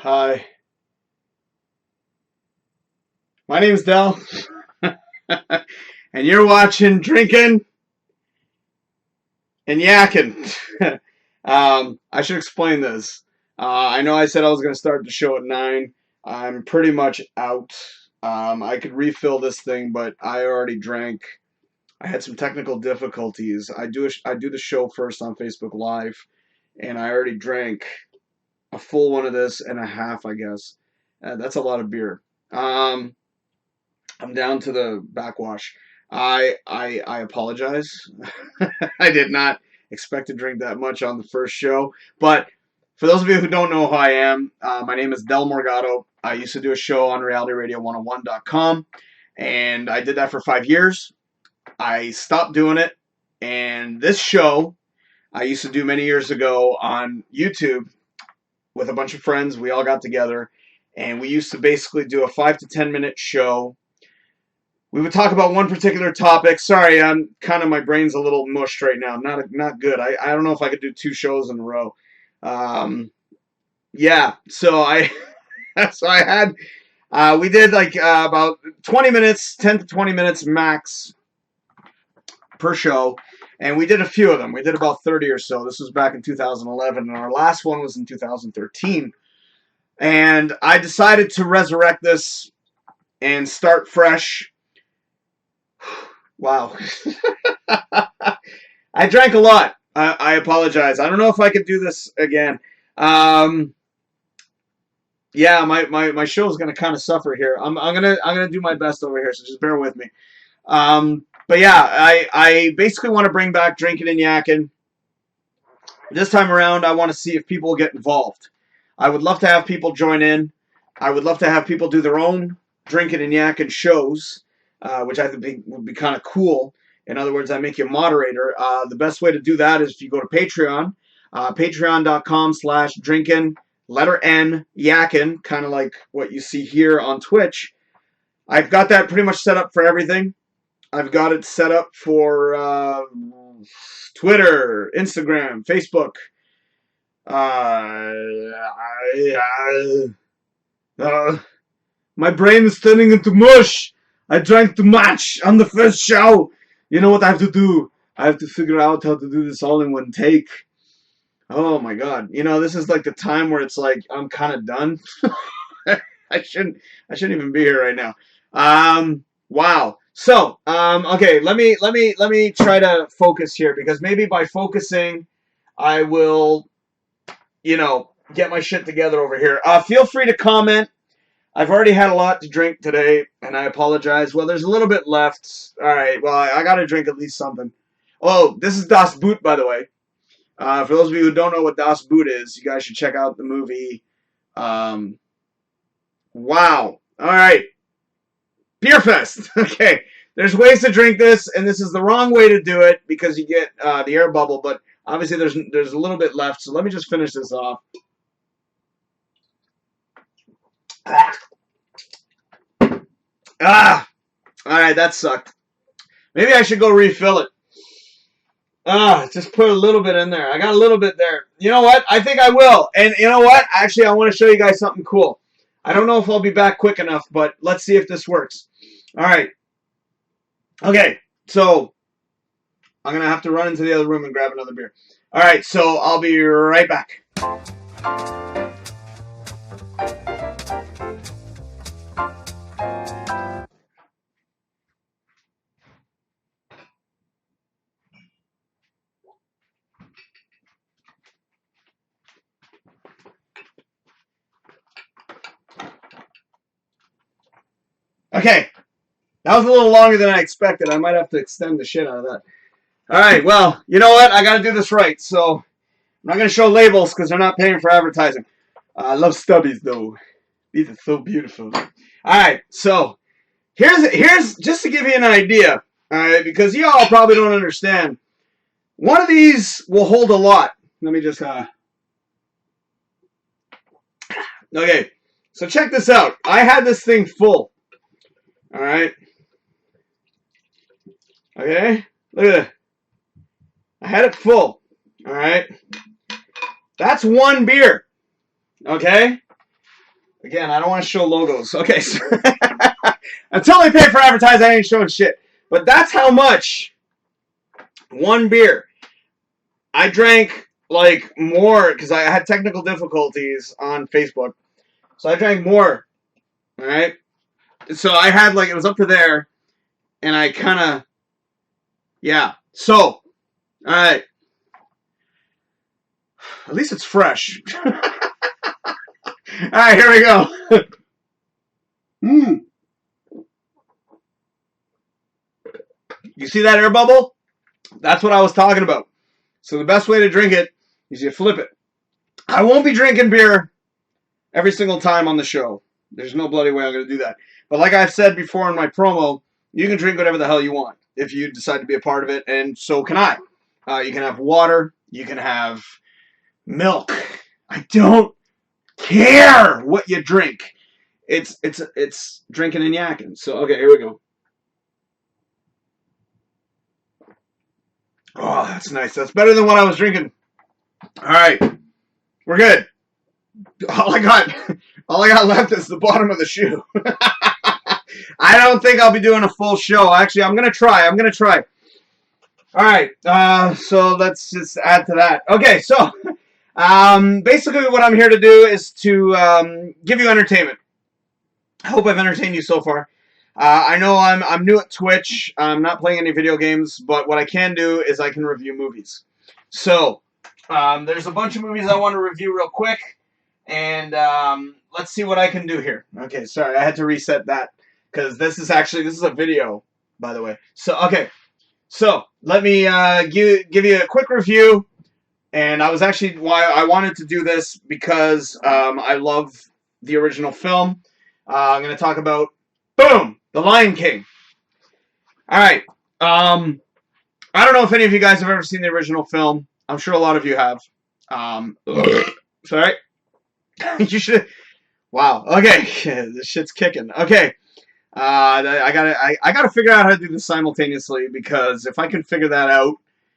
Hi, my name's Dell, and you're watching Drinkin and Yakkin. I should explain this. I know I said I was going to start the show at 9. I'm pretty much out. I could refill this thing, but I already drank. I had some technical difficulties. I do the show first on Facebook Live, and I already drank a full one of this and a half, I guess. That's a lot of beer. I'm down to the backwash. I apologize. I did not expect to drink that much on the first show. But for those of you who don't know who I am, my name is Del Morgado. I used to do a show on realityradio101.com, and I did that for 5 years. I stopped doing it, and this show I used to do many years ago on YouTube with a bunch of friends. We all got together, and we used to basically do a 5 to 10 minute show. We would talk about one particular topic. Sorry, I'm kind of, my brain's a little mushed right now. Not good. I don't know if I could do 2 shows in a row. Yeah, so I so I had we did like about 20 minutes, 10 to 20 minutes max per show, and we did a few of them. We did about 30 or so. This was back in 2011, and our last one was in 2013. And I decided to resurrect this and start fresh. Wow. I drank a lot. I apologize. I don't know if I could do this again. Yeah, my show is gonna kind of suffer here. I'm gonna do my best over here, so just bear with me. But yeah, I basically want to bring back Drinkin and Yakkin. This time around, I want to see if people get involved. I would love to have people join in. I would love to have people do their own Drinkin and Yakkin shows, which I think would be kind of cool. In other words, I make you a moderator. The best way to do that is if you go to Patreon, patreon.com/drinkin, letter N, Yakkin, kind of like what you see here on Twitch. I've got that pretty much set up for everything. I've got it set up for Twitter, Instagram, Facebook. My brain is turning into mush. I drank too much on the first show. You know what I have to do? I have to figure out how to do this all in one take. Oh my god. You know, this is like the time where it's like I'm kind of done. I shouldn't even be here right now. Wow. So, okay, let me try to focus here, because maybe by focusing I will, you know, get my shit together over here. Feel free to comment. I've already had a lot to drink today, and I apologize. Well, there's a little bit left. All right, well, I got to drink at least something. Oh, this is Das Boot, by the way. For those of you who don't know what Das Boot is, you guys should check out the movie. Wow. All right. Beer Fest. Okay. There's ways to drink this, and this is the wrong way to do it because you get the air bubble, but obviously there's a little bit left, so let me just finish this off. All right, that sucked. Maybe I should go refill it. Just put a little bit in there. I got a little bit there. You know what? I think I will. And you know what? Actually, I want to show you guys something cool. I don't know if I'll be back quick enough, but let's see if this works. All right. Okay, so I'm going to have to run into the other room and grab another beer. All right, so I'll be right back. Okay, that was a little longer than I expected. I might have to extend the shit out of that. All right, well, you know what? I got to do this right, so I'm not going to show labels because they're not paying for advertising. I love stubbies, though. These are so beautiful. All right, so here's just to give you an idea, all right, because y'all probably don't understand. One of these will hold a lot. Let me just, okay, so check this out. I had this thing full. All right. Okay. Look at that. I had it full. All right. That's one beer. Okay. Again, I don't want to show logos. Okay, so until they pay for advertising, I ain't showing shit. But that's how much one beer. I drank like more because I had technical difficulties on Facebook. So I drank more. All right. So I had like, it was up to there. And I kind of, yeah. So, all right. At least it's fresh. All right, here we go. You see that air bubble? That's what I was talking about. So the best way to drink it is you flip it. I won't be drinking beer every single time on the show. There's no bloody way I'm going to do that. But like I've said before in my promo, you can drink whatever the hell you want if you decide to be a part of it, and so can I. You can have water. You can have milk. I don't care what you drink. It's drinking and yakking. So, okay, here we go. Oh, that's nice. That's better than what I was drinking. All right. We're good. All I got left is the bottom of the shoe. I don't think I'll be doing a full show. Actually, I'm going to try. All right. So let's just add to that. Okay, so basically what I'm here to do is to give you entertainment. I hope I've entertained you so far. I know I'm new at Twitch. I'm not playing any video games, but what I can do is I can review movies. So there's a bunch of movies I want to review real quick, and let's see what I can do here. Okay, sorry, I had to reset that because this is a video, by the way. So okay, so let me give you a quick review. And I was actually why I wanted to do this because I love the original film. I'm going to talk about, boom, The Lion King. All right. I don't know if any of you guys have ever seen the original film. I'm sure a lot of you have. Sorry. You should. Wow. Okay. This shit's kicking. Okay. I gotta figure out how to do this simultaneously, because if I can figure that out,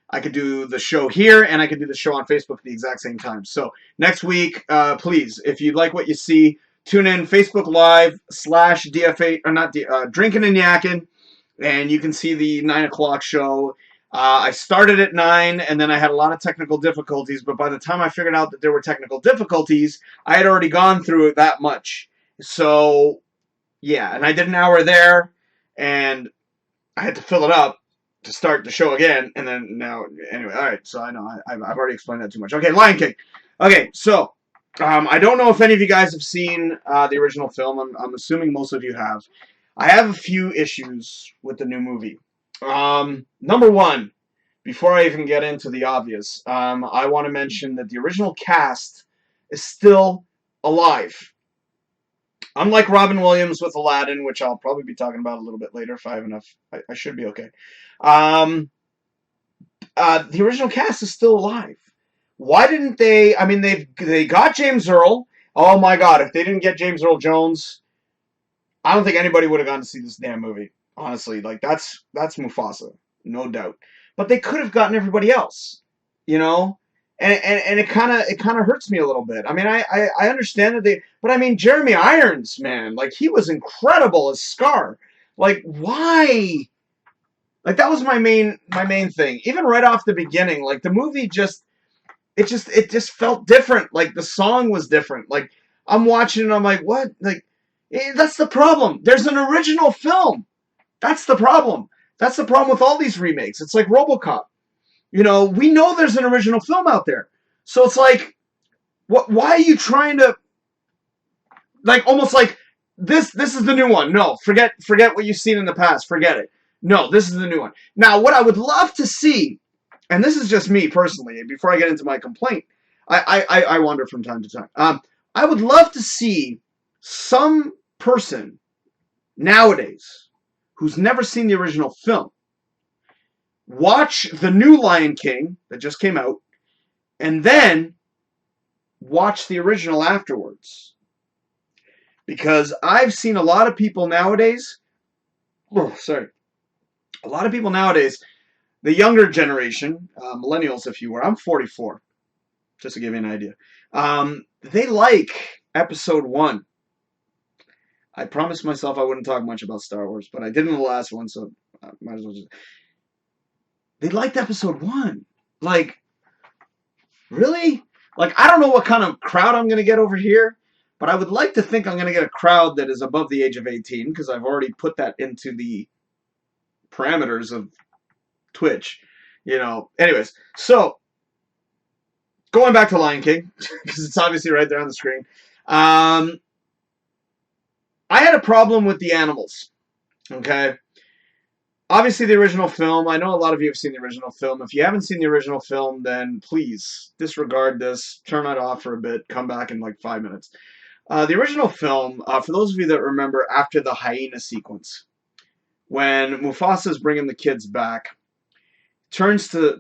I could do the show here and I could do the show on Facebook at the exact same time. So next week, please, if you like what you see, tune in Facebook Live / DFH, or not, Drinkin and Yakkin, and you can see the 9 o'clock show. I started at 9, and then I had a lot of technical difficulties, but by the time I figured out that there were technical difficulties, I had already gone through it that much. So, yeah, and I did an hour there, and I had to fill it up to start the show again, and then now, anyway, all right, so I know, I've already explained that too much. Okay, Lion King. Okay, so, I don't know if any of you guys have seen the original film. I'm assuming most of you have. I have a few issues with the new movie. Number one, before I even get into the obvious, I want to mention that the original cast is still alive. Unlike Robin Williams with Aladdin, which I'll probably be talking about a little bit later if I have enough. I should be okay. The original cast is still alive. Why didn't they? I mean, they got James Earl. Oh my God! If they didn't get James Earl Jones, I don't think anybody would have gone to see this damn movie. Honestly, like that's Mufasa, no doubt. But they could have gotten everybody else, you know. And it kind of hurts me a little bit. I mean, I understand that but I mean, Jeremy Irons, man, like he was incredible as Scar. Like, why? Like that was my main thing. Even right off the beginning, like the movie it just felt different. Like the song was different. Like I'm watching and I'm like, what? Like that's the problem. There's an original film. That's the problem. That's the problem with all these remakes. It's like RoboCop. You know, we know there's an original film out there. So it's like, why are you trying to, like, almost like, this is the new one. No, forget what you've seen in the past. Forget it. No, this is the new one. Now, what I would love to see, and this is just me personally, before I get into my complaint, I wander from time to time. I would love to see some person nowadays who's never seen the original film watch the new Lion King that just came out, and then watch the original afterwards. Because I've seen a lot of people nowadays, a lot of people nowadays, the younger generation, millennials if you were, I'm 44, just to give you an idea, they like episode 1. I promised myself I wouldn't talk much about Star Wars, but I did in the last one, so I might as well just. They liked episode 1. Like, really? Like, I don't know what kind of crowd I'm going to get over here, but I would like to think I'm going to get a crowd that is above the age of 18, because I've already put that into the parameters of Twitch. Anyways, so going back to Lion King, because it's obviously right there on the screen. I had a problem with the animals. Okay. Obviously, the original film, I know a lot of you have seen the original film. If you haven't seen the original film, then please disregard this, turn it off for a bit, come back in like 5 minutes. The original film, for those of you that remember, after the hyena sequence, when Mufasa's bringing the kids back, turns to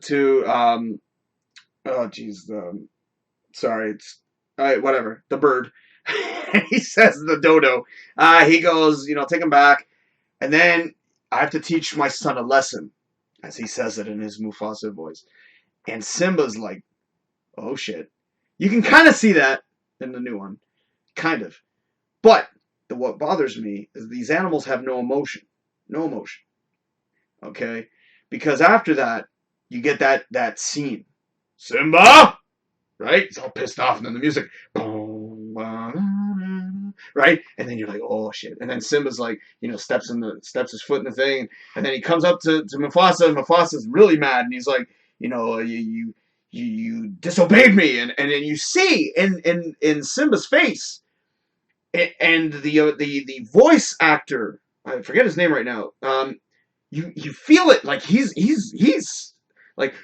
sorry, it's, whatever, the bird. He says the dodo. He goes, take him back, and then I have to teach my son a lesson, as he says it in his Mufasa voice. And Simba's like, oh shit. You can kind of see that in the new one. Kind of. But what bothers me is these animals have no emotion. No emotion. Okay? Because after that, you get that scene. Simba! Right? He's all pissed off, and then the music. Right? And then you're like, oh shit. And then Simba's like, steps his foot in the thing, and then he comes up to Mufasa, and Mufasa's really mad, and he's like, you disobeyed me, and then you see in Simba's face, and the voice actor, I forget his name right now, you feel it, like he's like,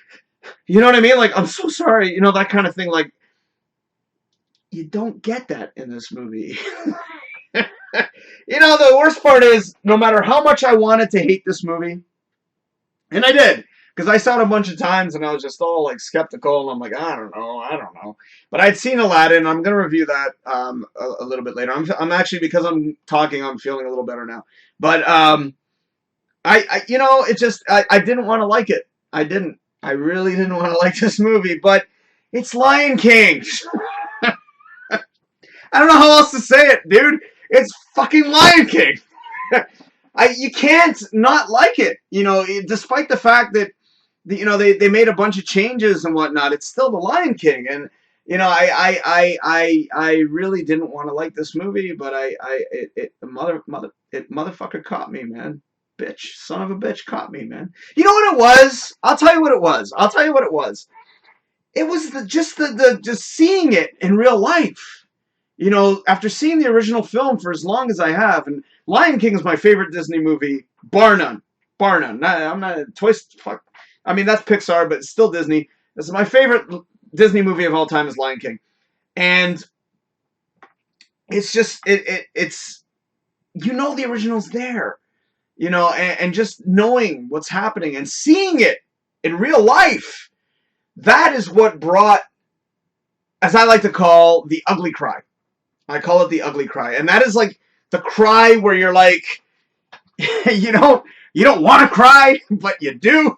you know what I mean? Like, I'm so sorry, that kind of thing. Like, you don't get that in this movie. The worst part is, no matter how much I wanted to hate this movie, and I did, because I saw it a bunch of times, and I was just all, like, skeptical, and I'm like, I don't know. But I'd seen Aladdin. I'm going to review that a little bit later. I'm actually, because I'm talking, I'm feeling a little better now. But, it just, I didn't want to like it. I didn't. I really didn't want to like this movie, but it's Lion King. I don't know how else to say it, dude. It's fucking Lion King. You can't not like it. Despite the fact that, they made a bunch of changes and whatnot, it's still the Lion King. And, I really didn't want to like this movie, but it motherfucker caught me, man. Bitch, son of a bitch caught me, man. You know what it was? I'll tell you what it was. It was just seeing it in real life. After seeing the original film for as long as I have, and Lion King is my favorite Disney movie, bar none. I'm not a fuck. I mean, that's Pixar, but it's still Disney. This is my favorite Disney movie of all time, is Lion King. And it's just, it's, the original's there. And just knowing what's happening and seeing it in real life, that is what brought, as I like to call, the ugly cry. I call it the ugly cry. And that is like the cry where you're like, you don't want to cry, but you do.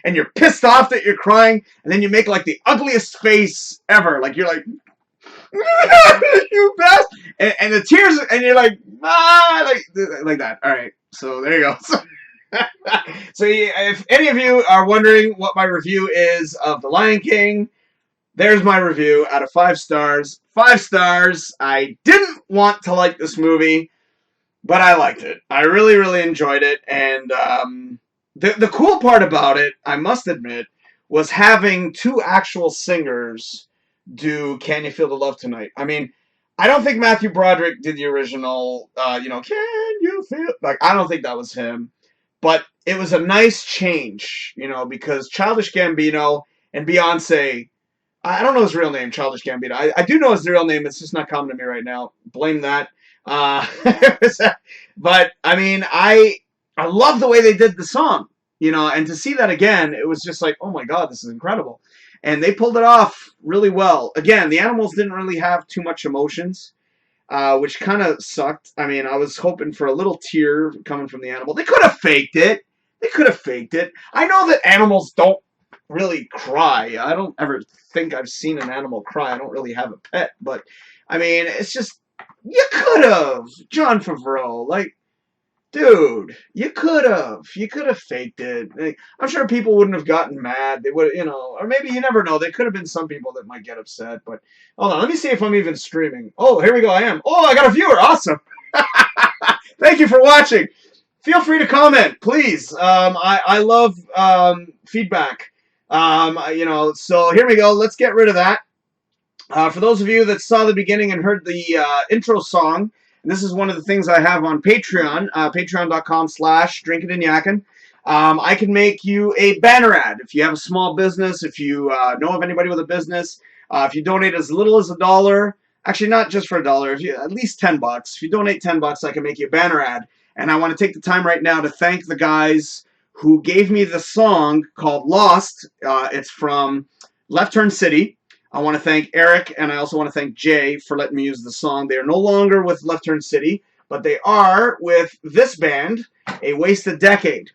And you're pissed off that you're crying. And then you make like the ugliest face ever. Like, you're like, you bastard. And the tears, and you're like, like that. All right. So there you go. So if any of you are wondering what my review is of The Lion King, there's my review out of 5 stars. 5 stars. I didn't want to like this movie, but I liked it. I really, really enjoyed it. And the cool part about it, I must admit, was having 2 actual singers do Can You Feel the Love Tonight. I mean, I don't think Matthew Broderick did the original, Can You Feel... Like, I don't think that was him. But it was a nice change, because Childish Gambino and Beyonce... I don't know his real name, Childish Gambino. I do know his real name. It's just not coming to me right now. Blame that. But, I mean, I love the way they did the song, and to see that again, it was just like, oh my God, this is incredible. And they pulled it off really well. Again, the animals didn't really have too much emotions, which kind of sucked. I mean, I was hoping for a little tear coming from the animal. They could have faked it. I know that animals don't really cry. I don't ever think I've seen an animal cry. I don't really have a pet. But, I mean, it's just, You could have, John Favreau. Like, dude, you could have. You could have faked it. Like, I'm sure people wouldn't have gotten mad. They would, or maybe you never know. There could have been some people that might get upset. But hold on, let me see if I'm even streaming. Oh, here we go. I am. Oh, I got a viewer. Awesome. Thank you for watching. Feel free to comment, please. I love feedback. So here we go. Let's get rid of that. For those of you that saw the beginning and heard the intro song, and this is one of the things I have on Patreon, patreon.com/DrinkinNYakkin. I can make you a banner ad. If you have a small business, if you know of anybody with a business, if you donate as little as $1, actually not just for $1, if you at least $10. If you donate $10, I can make you a banner ad. And I want to take the time right now to thank the guys who gave me the song called Lost. It's from Left Turn City. I want to thank Eric, and I also want to thank Jay for letting me use the song. They are no longer with Left Turn City, but they are with this band, A Wasted Decade.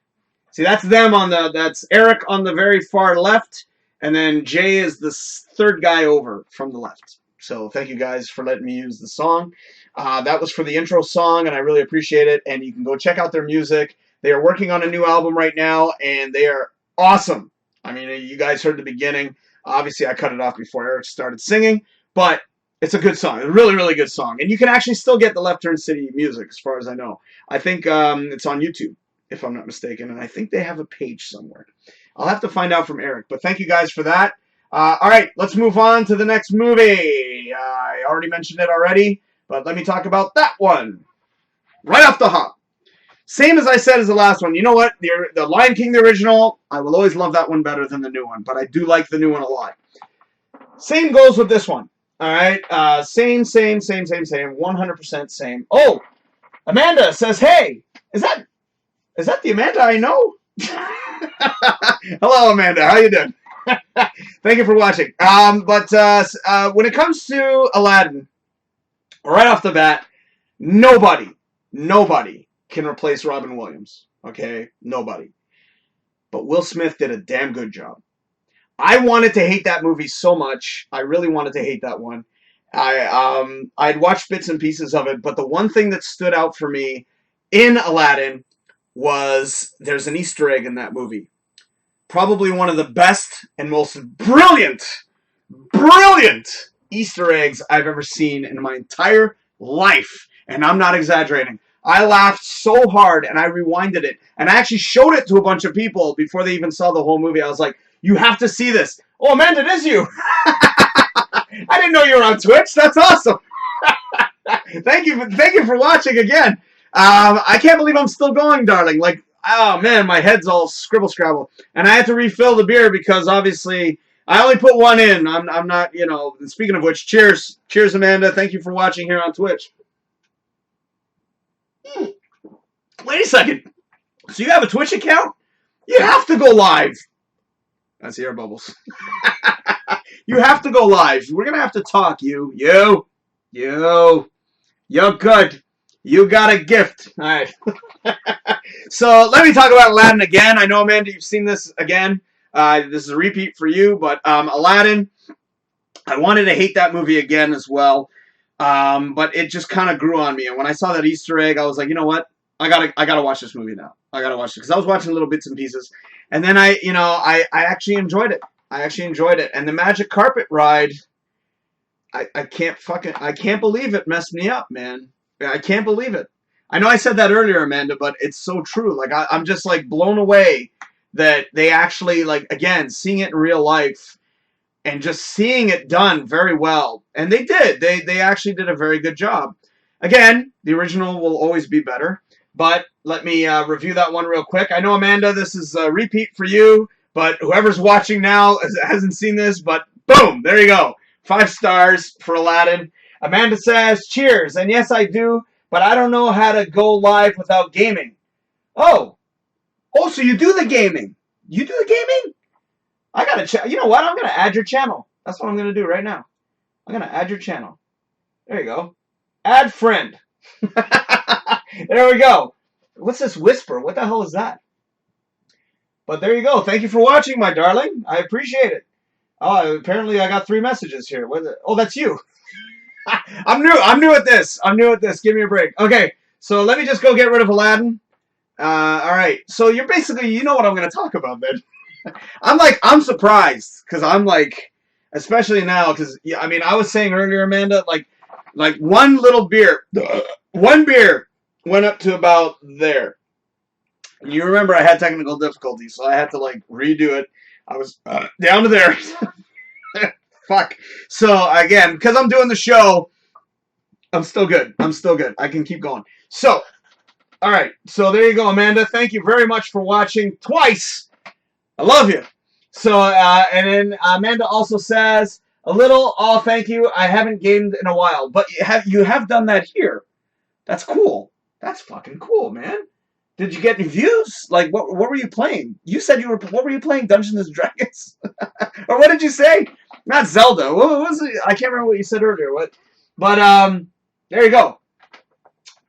See, that's them that's Eric on the very far left, and then Jay is the third guy over from the left. So thank you guys for letting me use the song. That was for the intro song, and I really appreciate it. And you can go check out their music. They are working on a new album right now, and they are awesome. I mean, you guys heard the beginning. Obviously, I cut it off before Eric started singing, but it's a good song. A really, really good song. And you can actually still get the Left Turn City music, as far as I know. I think it's on YouTube, if I'm not mistaken, and I think they have a page somewhere. I'll have to find out from Eric, but thank you guys for that. All right, let's move on to the next movie. I already mentioned it already, but let me talk about that one. Right off the hop. Same as I said as the last one. You know what? The Lion King, the original, I will always love that one better than the new one, but I do like the new one a lot. Same goes with this one. All right? Same, 100% same. Oh, Amanda says, hey, is that the Amanda I know? Hello, Amanda. How you doing? Thank you for watching. But when it comes to Aladdin, right off the bat, nobody can replace Robin Williams. Okay? Nobody. But Will Smith did a damn good job. I wanted to hate that movie so much. I really wanted to hate that one. I'd watched bits and pieces of it, but the one thing that stood out for me in Aladdin was there's an Easter egg in that movie. Probably one of the best and most brilliant Easter eggs I've ever seen in my entire life. And I'm not exaggerating. I laughed so hard, and I rewinded it. And I actually showed it to a bunch of people before they even saw the whole movie. I was like, you have to see this. Oh, Amanda, it is you. I didn't know you were on Twitch. That's awesome. Thank you for watching again. I can't believe I'm still going, darling. Like, oh, man, my head's all scribble-scrabble. And I had to refill the beer because, obviously, I only put one in. I'm not, Speaking of which, cheers. Cheers, Amanda. Thank you for watching here on Twitch. Wait a second. So you have a Twitch account? You have to go live. That's air bubbles. You have to go live. We're going to have to talk, you. You're good. You got a gift. All right. So let me talk about Aladdin again. I know, Amanda, you've seen this again. This is a repeat for you, but Aladdin, I wanted to hate that movie again as well. But it just kind of grew on me. And when I saw that Easter egg, I was like, you know what? I gotta watch this movie now. I gotta watch it because I was watching little bits and pieces, and then I actually enjoyed it. And the magic carpet ride, I can't believe it messed me up, man. I can't believe it. I know I said that earlier, Amanda, but it's so true. Like I'm just like blown away that they actually, like, again, seeing it in real life and just seeing it done very well. And they did. They actually did a very good job. Again, the original will always be better. But let me review that one real quick. I know, Amanda, this is a repeat for you, but whoever's watching now hasn't seen this, but boom, there you go. 5 stars for Aladdin. Amanda says, cheers. And yes, I do, but I don't know how to go live without gaming. Oh, so you do the gaming. You do the gaming? I got to you know what? I'm going to add your channel. That's what I'm going to do right now. I'm going to add your channel. There you go. Add friend. There we go. What's this whisper? What the hell is that? But there you go. Thank you for watching, my darling. I appreciate it. Oh, apparently I got 3 messages here. Oh, that's you. I'm new at this. I'm new at this. Give me a break. Okay, so let me just go get rid of Aladdin. All right. So you're basically, you know what I'm going to talk about then. I'm surprised because I'm like, especially now because I mean I was saying earlier, Amanda, like one beer went up to about there. You remember I had technical difficulties, so I had to like redo it. I was down to there. Fuck. So again, because I'm doing the show, I'm still good. I'm still good. I can keep going. So, all right. So there you go, Amanda. Thank you very much for watching twice. I love you. So, and then Amanda also says a little. Oh, thank you. I haven't gamed in a while, but you have done that here. That's cool. That's fucking cool, man. Did you get any views? Like, what were you playing? You said you were. What were you playing? Dungeons and Dragons, or what did you say? Not Zelda. What was it? I can't remember what you said earlier. What? But there you go.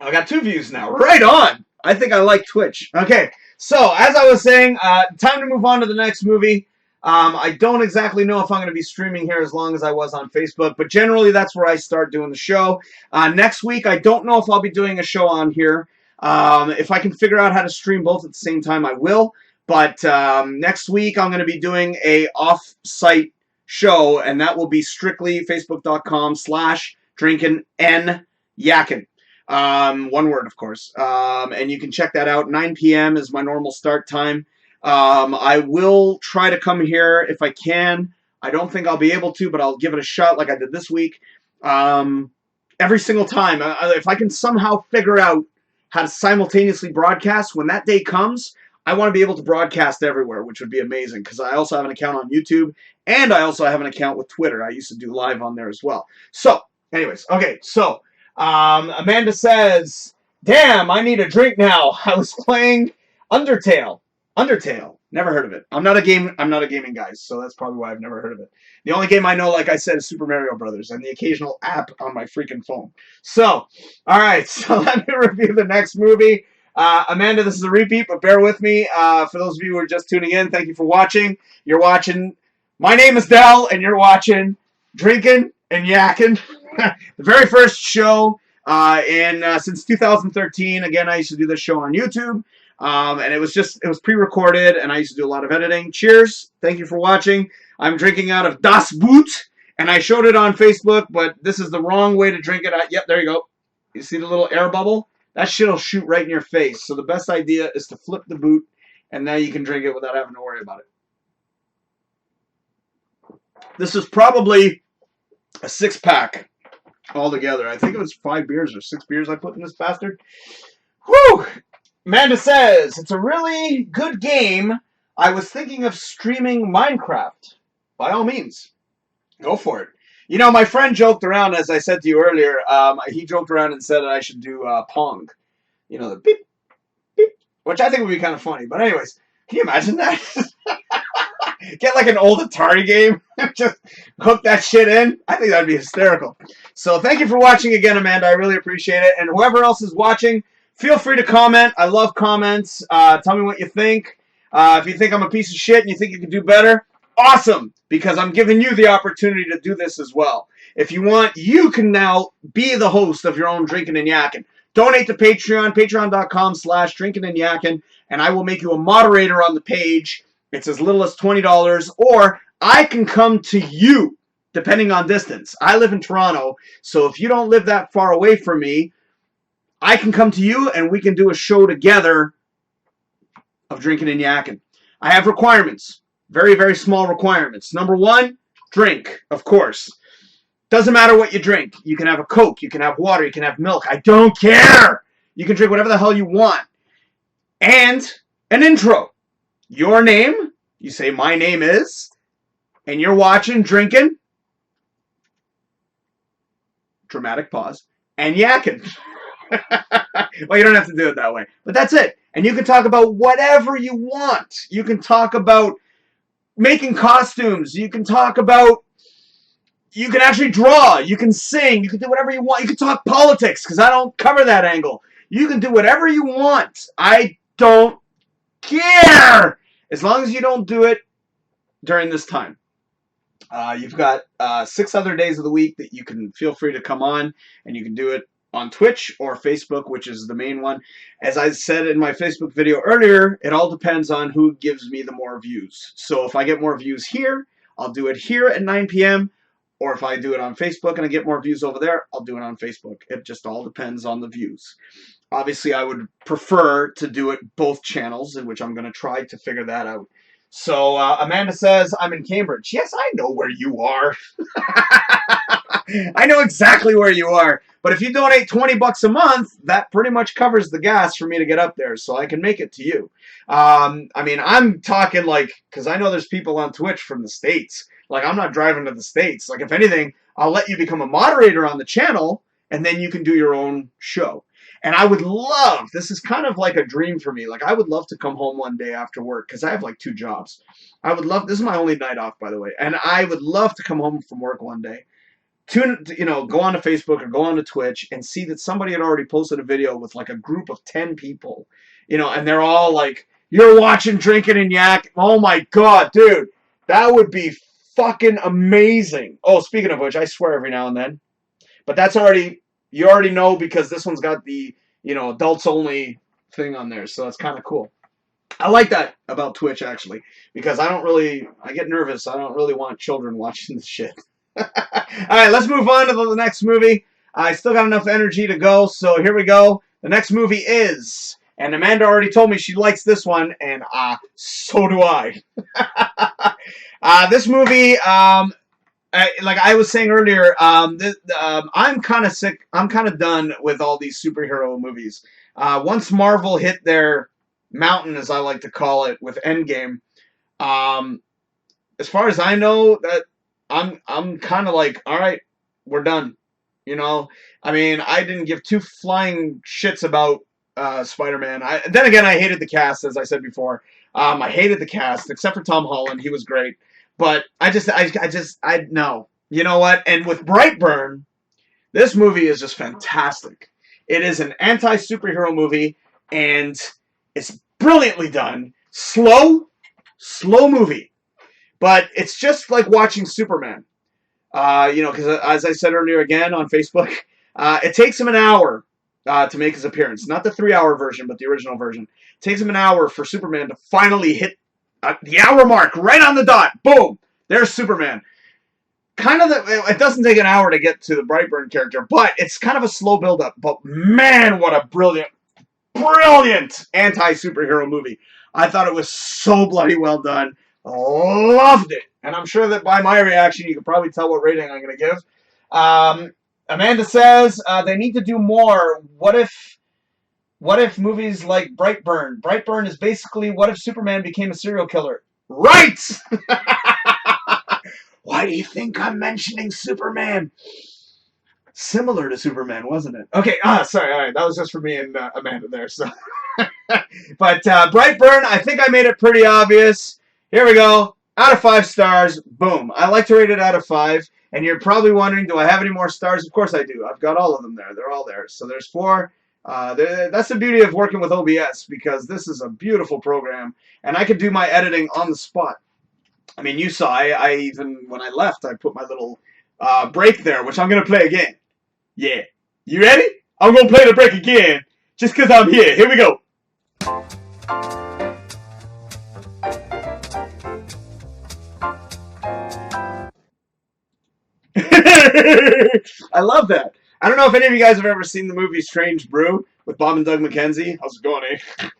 I got 2 views now. Right on. I think I like Twitch. Okay. So as I was saying, time to move on to the next movie. I don't exactly know if I'm going to be streaming here as long as I was on Facebook, but generally that's where I start doing the show. Next week, I don't know if I'll be doing a show on here. If I can figure out how to stream both at the same time, I will. But next week, I'm going to be doing a off-site show, and that will be strictly facebook.com/DrinkinNYakkin. One word, of course. And you can check that out. 9 p.m. is my normal start time. I will try to come here if I can. I don't think I'll be able to, but I'll give it a shot like I did this week. Every single time. If I can somehow figure out how to simultaneously broadcast, when that day comes, I want to be able to broadcast everywhere, which would be amazing, because I also have an account on YouTube, and I also have an account with Twitter. I used to do live on there as well. So, anyways, okay, so, Amanda says, damn, I need a drink now. I was playing Undertale. Never heard of it. I'm not a gaming guy, so that's probably why I've never heard of it. The only game I know, like I said, is Super Mario Brothers and the occasional app on my freaking phone. So, all right, so let me review the next movie. Amanda, this is a repeat, but bear with me. For those of you who are just tuning in, thank you for watching. You're watching. My name is Del, and you're watching Drinkin and Yakkin. The very first show since 2013. Again, I used to do this show on YouTube. And it was pre-recorded, and I used to do a lot of editing. Cheers. Thank you for watching. I'm drinking out of Das Boot, and I showed it on Facebook, but this is the wrong way to drink it. Yep, there you go. You see the little air bubble? That shit will shoot right in your face. So the best idea is to flip the boot, and now you can drink it without having to worry about it. This is probably a 6-pack altogether. I think it was 5 beers or 6 beers I put in this bastard. Whew! Amanda says, it's a really good game. I was thinking of streaming Minecraft. By all means, go for it. You know, my friend joked around, as I said to you earlier, he joked around and said that I should do Pong. You know, the beep, beep, which I think would be kind of funny. But anyways, can you imagine that? Get like an old Atari game, just hook that shit in. I think that would be hysterical. So thank you for watching again, Amanda. I really appreciate it. And whoever else is watching, feel free to comment. I love comments. Tell me what you think. If you think I'm a piece of shit and you think you can do better, awesome, because I'm giving you the opportunity to do this as well. If you want, you can now be the host of your own Drinkin and Yakkin. Donate to Patreon, patreon.com/DrinkinNYakkin, and I will make you a moderator on the page. It's as little as $20, or I can come to you, depending on distance. I live in Toronto, so if you don't live that far away from me, I can come to you and we can do a show together of Drinkin and Yakkin. I have requirements. Very, very small requirements. Number 1, drink, of course. Doesn't matter what you drink. You can have a Coke, you can have water, you can have milk. I don't care. You can drink whatever the hell you want. And an intro. Your name, you say my name is, and you're watching Drinkin, dramatic pause, and Yakkin. Well, you don't have to do it that way. But that's it. And you can talk about whatever you want. You can talk about making costumes. You can talk about... You can actually draw. You can sing. You can do whatever you want. You can talk politics, because I don't cover that angle. You can do whatever you want. I don't care! As long as you don't do it during this time. You've got 6 other days of the week that you can feel free to come on, and you can do it on Twitch or Facebook, which is the main one. As I said in my Facebook video earlier, it all depends on who gives me the more views. So if I get more views here, I'll do it here at 9 p.m. Or if I do it on Facebook and I get more views over there, I'll do it on Facebook. It just all depends on the views. Obviously, I would prefer to do it both channels, in which I'm going to try to figure that out. So Amanda says, I'm in Cambridge. Yes, I know where you are. I know exactly where you are. But if you donate $20 a month, that pretty much covers the gas for me to get up there, so I can make it to you. I mean, I'm talking like, because I know there's people on Twitch from the States. Like, I'm not driving to the States. Like, if anything, I'll let you become a moderator on the channel, and then you can do your own show. And I would love, this is kind of like a dream for me. Like, I would love to come home one day after work, because I have like 2 jobs. I would love, this is my only night off, by the way. And I would love to come home from work one day, go on to Facebook or go on to Twitch and see that somebody had already posted a video with like a group of 10 people, and they're all like, you're watching Drinkin Yakkin. Oh my God, dude, that would be fucking amazing. Oh, speaking of which, I swear every now and then, but that's already, you already know, because this one's got the, adults only thing on there. So that's kind of cool. I like that about Twitch, actually, because I get nervous. I don't really want children watching this shit. All right, let's move on to the next movie. I still got enough energy to go, so here we go. The next movie is, and Amanda already told me she likes this one, and so do I. This movie, like I was saying earlier, I'm kind of sick. I'm kind of done with all these superhero movies. Once Marvel hit their mountain, as I like to call it, with Endgame, as far as I know, that I'm kind of like, all right, we're done. I mean, I didn't give 2 flying shits about Spider-Man. Then again, I hated the cast, as I said before. I hated the cast, except for Tom Holland. He was great. But I no. You know what? And with Brightburn, this movie is just fantastic. It is an anti-superhero movie, and it's brilliantly done. Slow movie. But it's just like watching Superman. Because as I said earlier again on Facebook, it takes him an hour to make his appearance. Not the 3-hour version, but the original version. It takes him an hour for Superman to finally hit the hour mark, right on the dot. Boom! There's Superman. It doesn't take an hour to get to the Brightburn character, but it's kind of a slow build-up. But man, what a brilliant anti-superhero movie. I thought it was so bloody well done. Loved it. And I'm sure that by my reaction, you can probably tell what rating I'm going to give. Amanda says they need to do more. What if movies like Brightburn? Brightburn is basically what if Superman became a serial killer. Right! Why do you think I'm mentioning Superman? Similar to Superman, wasn't it? Okay, sorry, all right. That was just for me and Amanda there. So, but Brightburn, I think I made it pretty obvious. Here we go. Out of 5 stars. Boom. I like to rate it out of 5. And you're probably wondering, do I have any more stars? Of course I do. I've got all of them there. They're all there. So there's 4. That's the beauty of working with OBS, because this is a beautiful program. And I could do my editing on the spot. I mean, you saw, I even, when I left, I put my little break there, which I'm going to play again. Yeah. You ready? I'm going to play the break again, just because I'm here. Here we go. I love that. I don't know if any of you guys have ever seen the movie Strange Brew with Bob and Doug McKenzie. How's it going,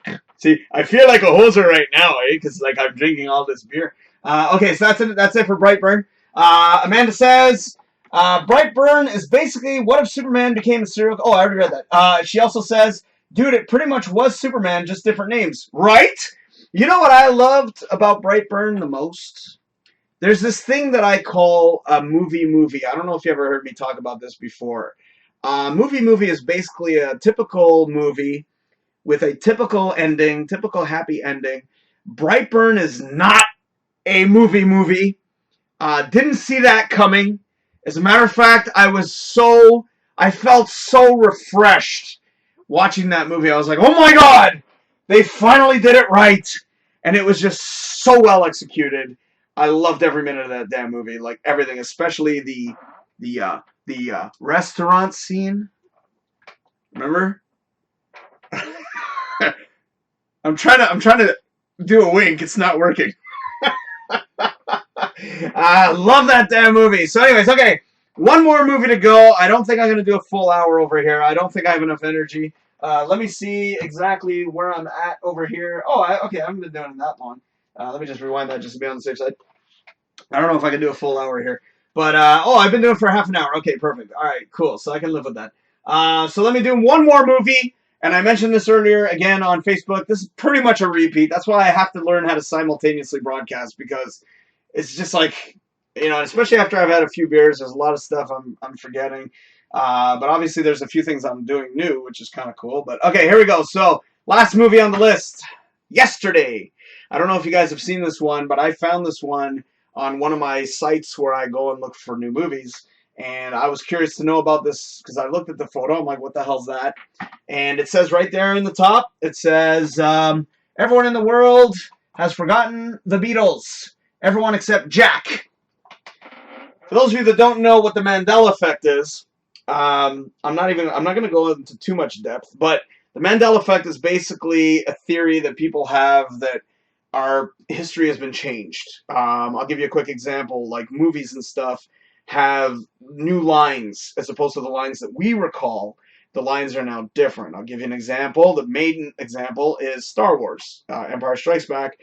eh? See, I feel like a hoser right now, eh? Because like I'm drinking all this beer. Okay, so that's it for Brightburn. Amanda says Brightburn is basically what if Superman became a serial. Oh, I already read that. She also says, dude, it pretty much was Superman, just different names, right? You know what I loved about Brightburn the most? There's this thing that I call a movie. I don't know if you ever heard me talk about this before. Movie is basically a typical movie with a typical ending, typical happy ending. Brightburn is not a movie. Didn't see that coming. As a matter of fact, I felt so refreshed watching that movie. I was like, oh my God, they finally did it right. And it was just so well executed. I loved every minute of that damn movie, like everything, especially the restaurant scene. Remember? I'm trying to do a wink. It's not working. I love that damn movie. So, anyways, okay, one more movie to go. I don't think I'm gonna do a full hour over here. I don't think I have enough energy. Let me see exactly where I'm at over here. Oh, okay, I haven't been doing it that long. Let me just rewind that just to be on the safe side. I don't know if I can do a full hour here. But, I've been doing it for half an hour. Okay, perfect. All right, cool. So I can live with that. So let me do one more movie. And I mentioned this earlier, again, on Facebook. This is pretty much a repeat. That's why I have to learn how to simultaneously broadcast, because it's just like, especially after I've had a few beers, there's a lot of stuff I'm forgetting. But obviously there's a few things I'm doing new, which is kind of cool. But, okay, here we go. So, last movie on the list. Yesterday. I don't know if you guys have seen this one, but I found this one on one of my sites where I go and look for new movies. And I was curious to know about this because I looked at the photo. I'm like, what the hell's that? And it says right there in the top, it says, everyone in the world has forgotten the Beatles. Everyone except Jack. For those of you that don't know what the Mandela effect is, I'm not going to go into too much depth, but the Mandela effect is basically a theory that people have that our history has been changed. I'll give you a quick example. Like movies and stuff have new lines as opposed to the lines that we recall. The lines are now different. I'll give you an example. The main example is Star Wars, Empire Strikes Back.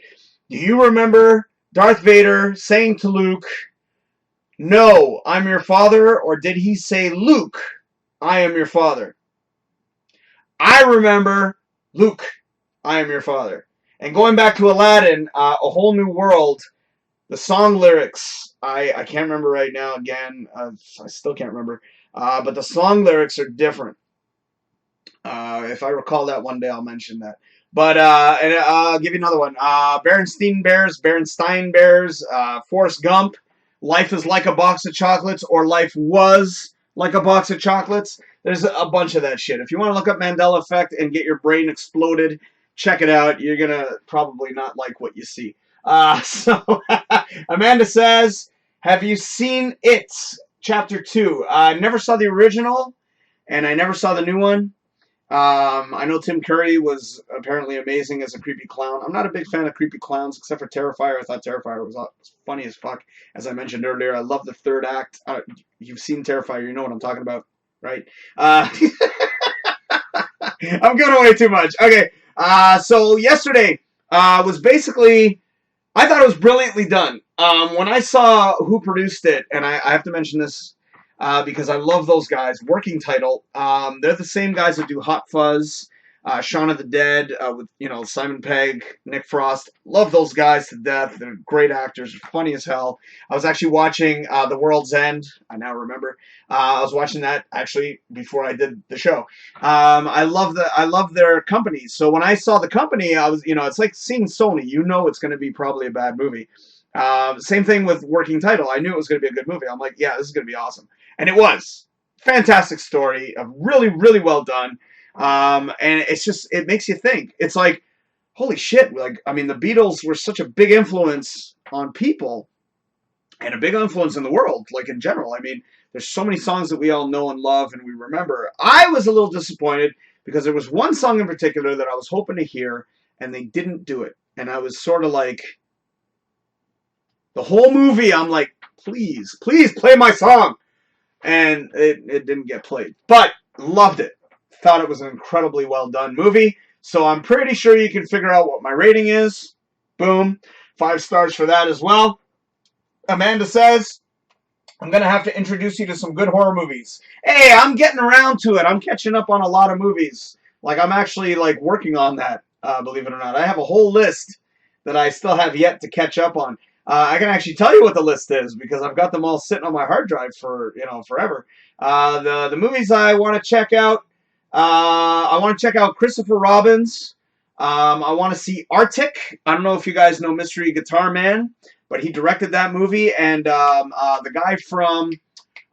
Do you remember Darth Vader saying to Luke, "No, I'm your father," or did he say, "Luke, I am your father"? I remember, "Luke, I am your father." And going back to Aladdin, A Whole New World, the song lyrics, I can't remember right now, again, I still can't remember, but the song lyrics are different. If I recall that one day, I'll mention that. But, and I'll give you another one. Berenstain Bears, Forrest Gump, Life is Like a Box of Chocolates, or Life Was Like a Box of Chocolates. There's a bunch of that shit. If you want to look up Mandela Effect and get your brain exploded, check it out. You're going to probably not like what you see. So, Amanda says, have you seen It, Chapter 2? I never saw the original, and I never saw the new one. I know Tim Curry was apparently amazing as a creepy clown. I'm not a big fan of creepy clowns, except for Terrifier. I thought Terrifier was funny as fuck. As I mentioned earlier, I love the third act. You've seen Terrifier, you know what I'm talking about, right? I'm giving away too much. Okay, so yesterday was basically, I thought it was brilliantly done. When I saw who produced it, and I have to mention this because I love those guys. Working title. They're the same guys that do Hot Fuzz, Shaun of the Dead, with Simon Pegg, Nick Frost. Love those guys to death. They're great actors. Funny as hell. I was actually watching The World's End. I now remember. I was watching that actually before I did the show. I love their company. So when I saw the company, I was it's like seeing Sony. It's going to be probably a bad movie. Same thing with Working Title. I knew it was going to be a good movie. I'm like, yeah, this is going to be awesome. And it was. Fantastic story. Really, really well done. And it makes you think. It's like, holy shit. Like, I mean, the Beatles were such a big influence on people and a big influence in the world, like in general. I mean, there's so many songs that we all know and love and we remember. I was a little disappointed because there was one song in particular that I was hoping to hear and they didn't do it. And I was sort of like, the whole movie, I'm like, please play my song. And it didn't get played. But loved it. Thought it was an incredibly well done movie. So I'm pretty sure you can figure out what my rating is. Boom. 5 stars for that as well. Amanda says, I'm going to have to introduce you to some good horror movies. Hey, I'm getting around to it. I'm catching up on a lot of movies. Like, I'm actually, working on that, believe it or not. I have a whole list that I still have yet to catch up on. I can actually tell you what the list is because I've got them all sitting on my hard drive for, forever. The movies I want to check out, I want to check out Christopher Robin's. I want to see Arctic. I don't know if you guys know Mystery Guitar Man, but he directed that movie. And the guy from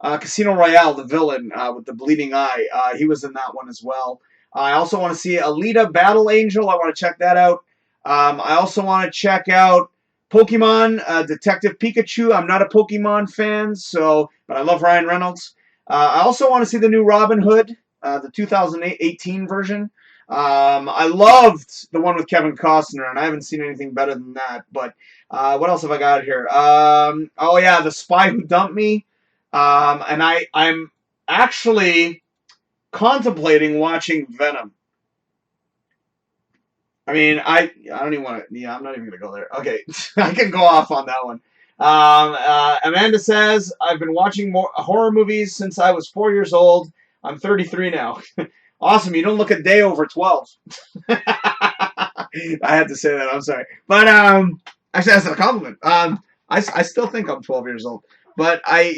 Casino Royale, the villain with the bleeding eye, he was in that one as well. I also want to see Alita Battle Angel. I want to check that out. I also want to check out Pokemon Detective Pikachu. I'm not a Pokemon fan, but I love Ryan Reynolds. I also want to see the new Robin Hood, the 2018 version. I loved the one with Kevin Costner, and I haven't seen anything better than that. But what else have I got here? Oh yeah, The Spy Who Dumped Me. And I'm actually contemplating watching Venom. I mean, I don't even want to. Yeah, I'm not even gonna go there. Okay, I can go off on that one. Amanda says I've been watching more horror movies since I was 4 years old. I'm 33 now. Awesome. You don't look a day over 12. I had to say that. I'm sorry, but actually that's a compliment. I still think I'm 12 years old, but I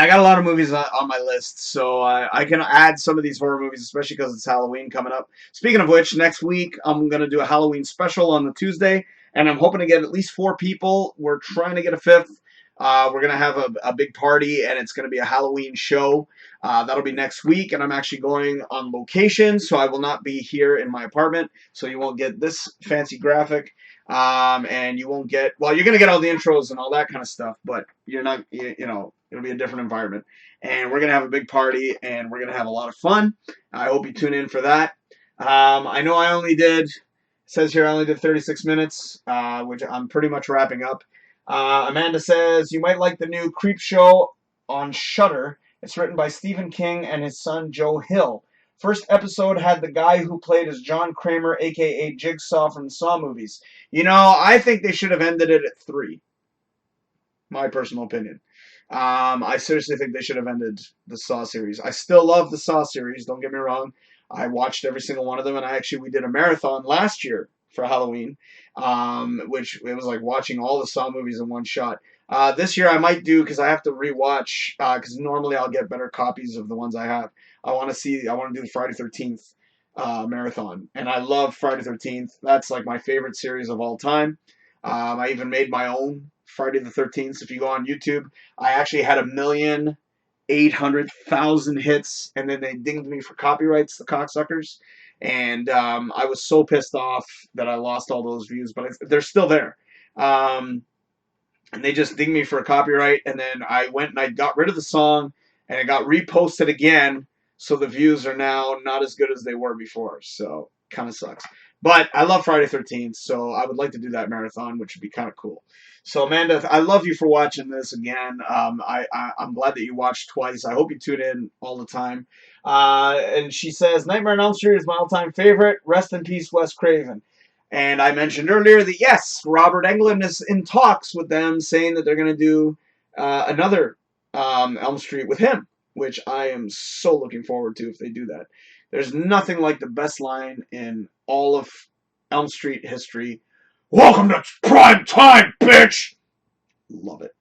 got a lot of movies on my list, so I can add some of these horror movies, especially because it's Halloween coming up. Speaking of which, next week I'm going to do a Halloween special on the Tuesday, and I'm hoping to get at least 4 people. We're trying to get a 5th. We're going to have a big party, and it's going to be a Halloween show. That'll be next week, and I'm actually going on location, so I will not be here in my apartment, so you won't get this fancy graphic. And you won't get, well, you're going to get all the intros and all that kind of stuff, but you're not, it'll be a different environment. And we're going to have a big party, and we're going to have a lot of fun. I hope you tune in for that. I know it says here I only did 36 minutes, which I'm pretty much wrapping up. Amanda says, you might like the new Creep Show on Shudder. It's written by Stephen King and his son Joe Hill. First episode had the guy who played as John Kramer, a.k.a. Jigsaw from the Saw movies. I think they should have ended it at 3. My personal opinion. I seriously think they should have ended the Saw series. I still love the Saw series, don't get me wrong. I watched every single one of them, and we did a marathon last year for Halloween, which it was like watching all the Saw movies in one shot. This year I might do, because I have to rewatch, because normally I'll get better copies of the ones I have. I want to do the Friday 13th marathon, and I love Friday 13th. That's like my favorite series of all time. I even made my own Friday the 13th. If you go on YouTube, I actually had 1,800,000 hits, and then they dinged me for copyrights, the cocksuckers. And I was so pissed off that I lost all those views, but they're still there. And they just dinged me for a copyright, and then I went and I got rid of the song, and it got reposted again, so the views are now not as good as they were before, so kind of sucks. But I love Friday 13th, so I would like to do that marathon, which would be kind of cool. So Amanda, I love you for watching this again. I'm glad that you watched twice. I hope you tune in all the time. And she says, Nightmare on Elm Street is my all-time favorite. Rest in peace, Wes Craven. And I mentioned earlier that, yes, Robert Englund is in talks with them, saying that they're going to do another Elm Street with him, which I am so looking forward to if they do that. There's nothing like the best line in all of Elm Street history. Welcome to prime time, bitch! Love it.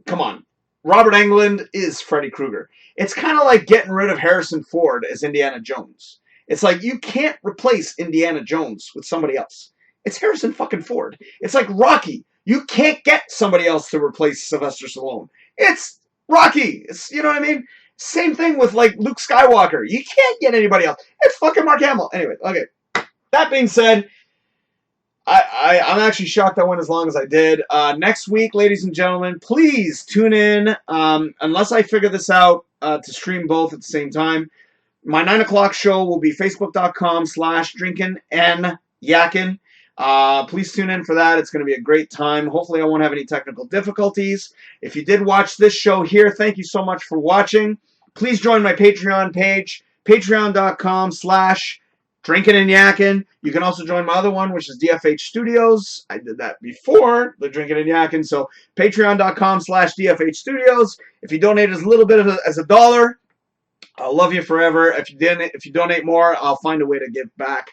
Come on. Robert Englund is Freddy Krueger. It's kind of like getting rid of Harrison Ford as Indiana Jones. It's like you can't replace Indiana Jones with somebody else. It's Harrison fucking Ford. It's like Rocky. You can't get somebody else to replace Sylvester Stallone. It's Rocky. You know what I mean? Same thing with like Luke Skywalker. You can't get anybody else. It's fucking Mark Hamill. Anyway, okay. That being said, I'm actually shocked I went as long as I did. Next week, ladies and gentlemen, please tune in. Unless I figure this out to stream both at the same time. My 9 o'clock show will be facebook.com/DrinkinNYakkin. Please tune in for that. It's going to be a great time. Hopefully I won't have any technical difficulties. If you did watch this show here, thank you so much for watching. Please join my Patreon page, patreon.com/DrinkinNYakkin. You can also join my other one, which is DFH Studios. I did that before, the Drinkin Yakkin. So patreon.com/DFH Studios. If you donate as little bit as $1, I'll love you forever. If you donate more, I'll find a way to give back.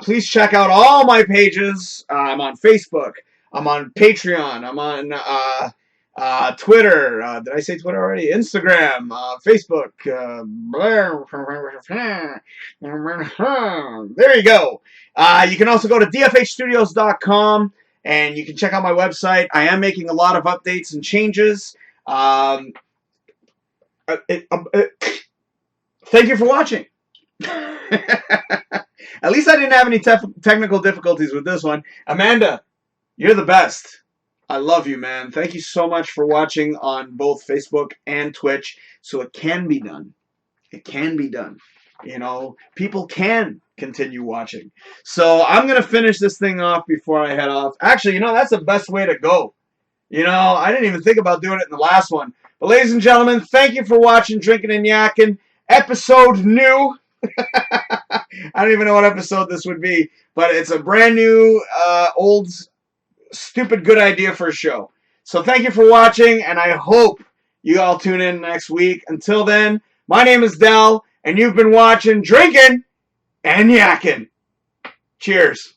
Please check out all my pages. I'm on Facebook. I'm on Patreon. I'm on Twitter. Did I say Twitter already? Instagram. Facebook. There you go. You can also go to dfhstudios.com and you can check out my website. I am making a lot of updates and changes. Thank you for watching. At least I didn't have any technical difficulties with this one. Amanda, You're the best. I love you, man. Thank you so much for watching on both Facebook and Twitch. So it can be done. It can be done. You know, people can continue watching. So I'm going to finish this thing off before I head off. Actually, you know, that's the best way to go. You know, I didn't even think about doing it in the last one. But ladies and gentlemen, thank you for watching Drinkin and Yakkin. Episode new. I don't even know what episode this would be. But it's a brand new, old, stupid good idea for a show. So thank you for watching, and I hope you all tune in next week. Until then, my name is Del, and you've been watching Drinkin and Yakkin. Cheers.